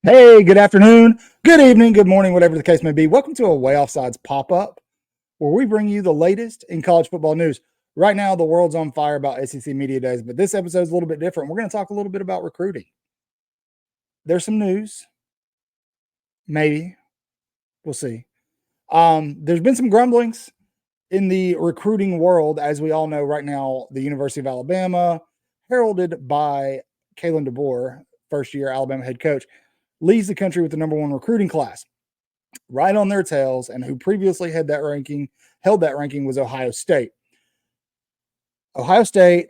Hey, good afternoon, good evening, good morning, whatever the case may be. Welcome to a Way Offsides pop-up where we bring you the latest in college football news. Right now, the world's on fire about SEC Media Days, but this episode is a little bit different. We're going to talk a little bit about recruiting. There's some news, maybe. We'll see. There's been some grumblings in the recruiting world. As we all know right now, the University of Alabama, heralded by Kalen DeBoer, first-year Alabama head coach, leads the country with the number one recruiting class. Right on their tails, and who previously held that ranking was Ohio State. Ohio State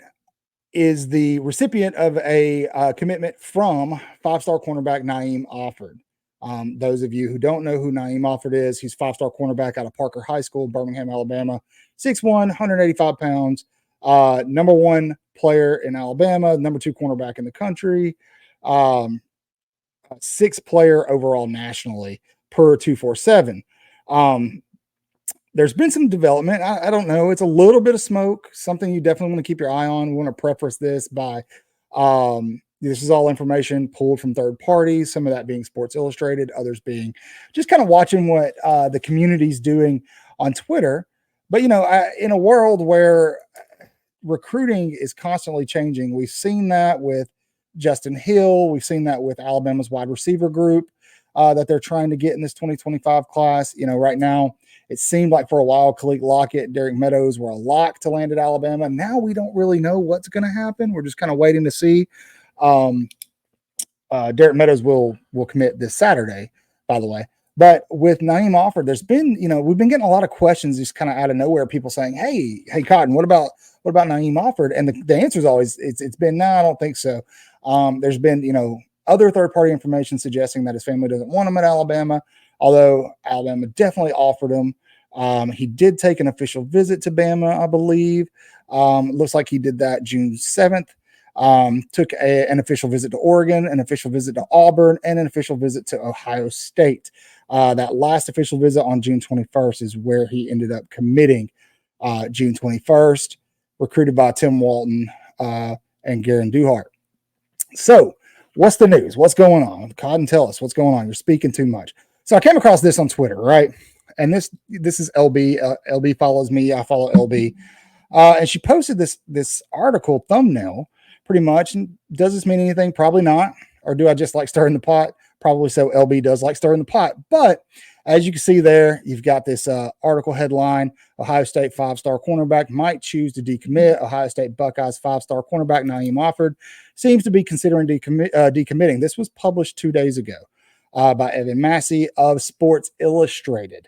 is the recipient of a commitment from five-star cornerback Naeem Offord. Those of you who don't know who Naim Offord is, he's five-star cornerback out of Parker High School, Birmingham, Alabama, 6'1", 185 pounds, number one player in Alabama, number two cornerback in the country, sixth player overall nationally per 247. There's been some development. I don't know. It's a little bit of smoke, something you definitely want to keep your eye on. We want to preface this by this is all information pulled from third parties, some of that being Sports Illustrated, others being just kind of watching what the community's doing on Twitter. But, in a world where recruiting is constantly changing, we've seen that with Justin Hill. We've seen that with Alabama's wide receiver group that they're trying to get in this 2025 class. Right now, it seemed like for a while, Khalid Lockett and Derek Meadows were a lock to land at Alabama. Now we don't really know what's going to happen. We're just kind of waiting to see. Derek Meadows will commit this Saturday, by the way. But with Naim Offord, there's been, we've been getting a lot of questions just kind of out of nowhere. People saying, "Hey, Cotton, what about Naim Offord?" And the answer is always it's been no, I don't think so. There's been other third party information suggesting that his family doesn't want him at Alabama, although Alabama definitely offered him. He did take an official visit to Bama, I believe. Looks like he did that June 7th. Took an official visit to Oregon, an official visit to Auburn, and an official visit to Ohio State. That last official visit on June 21st is where he ended up committing. June 21st, recruited by Tim Walton and Garen Duhart. So, what's the news? What's going on? Cotton, tell us what's going on. You're speaking too much. So I came across this on Twitter, right? And this is LB. LB follows me. I follow LB. And she posted this article thumbnail pretty much. And does this mean anything? Probably not. Or do I just like stirring the pot? Probably so. LB does like stirring the pot. But as you can see there, you've got this article headline: Ohio State five-star cornerback might choose to decommit. Ohio State Buckeyes five-star cornerback Naim Offord seems to be considering decommitting. This was published 2 days ago by Evan Massey of Sports Illustrated.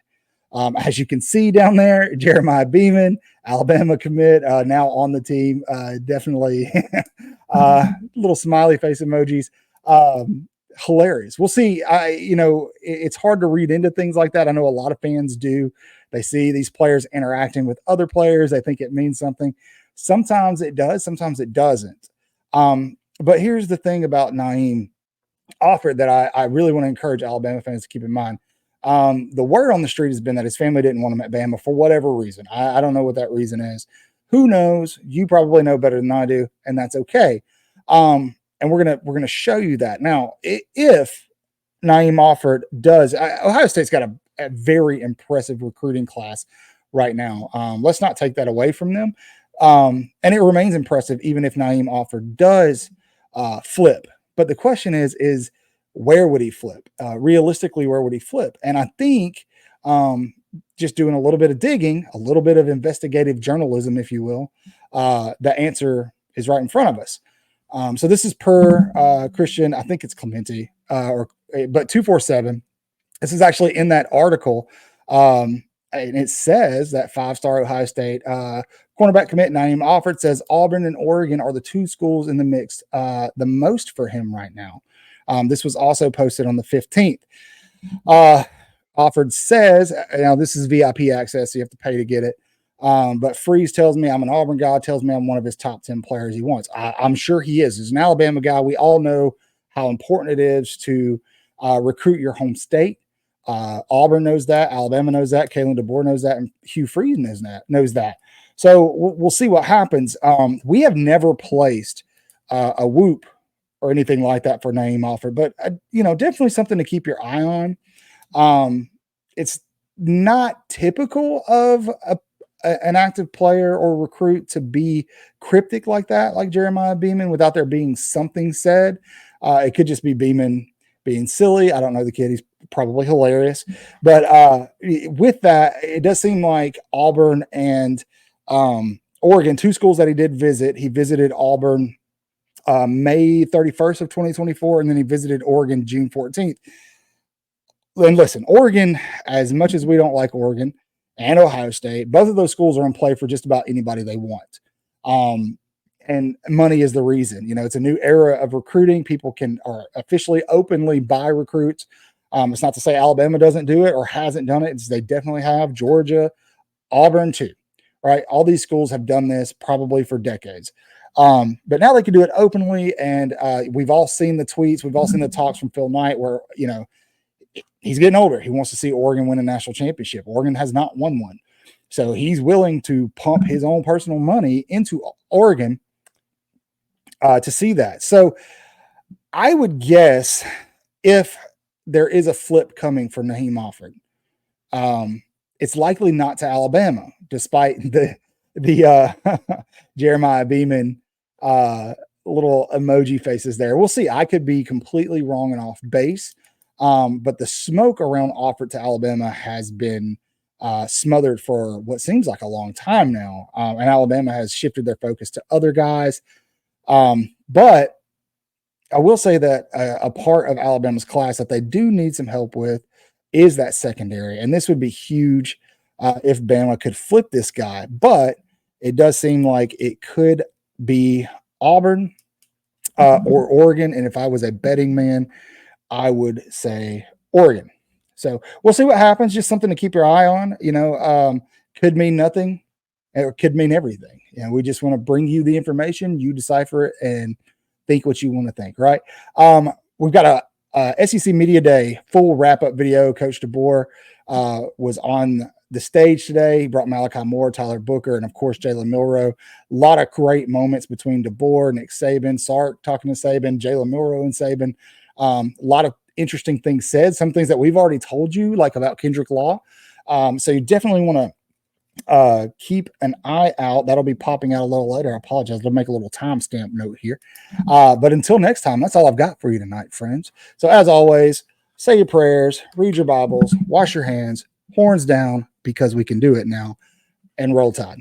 As you can see down there, Jeremiah Beeman, Alabama commit, now on the team. Definitely little smiley face emojis. Hilarious. We'll see. It's hard to read into things like that. I know a lot of fans do. They see these players interacting with other players. They think it means something. Sometimes it does. Sometimes it doesn't. But here's the thing about Naim Offord that I really want to encourage Alabama fans to keep in mind. The word on the street has been that his family didn't want him at Bama for whatever reason. I don't know what that reason is. Who knows? You probably know better than I do, and that's okay. And we're gonna show you that now. If Naim Offord does, Ohio State's got a very impressive recruiting class right now. Let's not take that away from them. And it remains impressive even if Naim Offord does flip. But the question is where would he flip? Realistically, where would he flip? And I think just doing a little bit of digging, a little bit of investigative journalism, if you will, the answer is right in front of us. So this is per Christian, I think it's Clementi, but 247. This is actually in that article. And it says that five-star Ohio State cornerback commit Naim Offord says Auburn and Oregon are the two schools in the mix the most for him right now. This was also posted on the 15th. Offord says, now this is VIP access, so you have to pay to get it. But Freeze tells me I'm an Auburn guy, tells me I'm one of his top 10 players he wants. I'm sure he is. He's an Alabama guy. We all know how important it is to recruit your home state. Auburn knows that. Alabama knows that. Kalen DeBoer knows that. And Hugh Freeze knows that. So we'll see what happens. We have never placed a whoop or anything like that for Naeem Offord, but definitely something to keep your eye on. It's not typical of an active player or recruit to be cryptic like that, like Jeremiah Beeman, without there being something said. It could just be Beeman being silly. I don't know the kid. He's probably hilarious. But with that, it does seem like Auburn and Oregon, two schools that he did visit. He visited Auburn May 31st of 2024, and then he visited Oregon June 14th. And listen, Oregon, as much as we don't like Oregon and Ohio State, both of those schools are in play for just about anybody they want. And money is the reason. It's a new era of recruiting. People are officially openly buy recruits. It's not to say Alabama doesn't do it or hasn't done it. They definitely have. Georgia, Auburn too, right? All these schools have done this probably for decades. But now they can do it openly. And we've all seen the tweets. We've all seen the talks from Phil Knight where, he's getting older. He wants to see Oregon win a national championship. Oregon has not won one. So he's willing to pump his own personal money into Oregon to see that. So I would guess if there is a flip coming for Naeem Offord, it's likely not to Alabama, despite the Jeremiah Beeman little emoji faces there. We'll see. I could be completely wrong and off base. But the smoke around Offord to Alabama has been smothered for what seems like a long time now. And Alabama has shifted their focus to other guys. But I will say that a part of Alabama's class that they do need some help with is that secondary. And this would be huge if Bama could flip this guy. But it does seem like it could be Auburn or Oregon. And if I was a betting man, I would say Oregon. So we'll see what happens. Just something to keep your eye on. Could mean nothing or could mean everything. We just want to bring you the information. You decipher it and think what you want to think, right? We've got a SEC Media Day full wrap-up video. Coach DeBoer was on the stage today. He brought Malachi Moore, Tyler Booker, and, of course, Jalen Milroe. A lot of great moments between DeBoer, Nick Saban, Sark talking to Saban, Jalen Milroe and Saban. A lot of interesting things said, some things that we've already told you, like about Kendrick Law. So you definitely want to keep an eye out. That'll be popping out a little later. I apologize. I'll make a little timestamp note here. But until next time, that's all I've got for you tonight, friends. So as always, say your prayers, read your Bibles, wash your hands, horns down, because we can do it now, and roll Tide.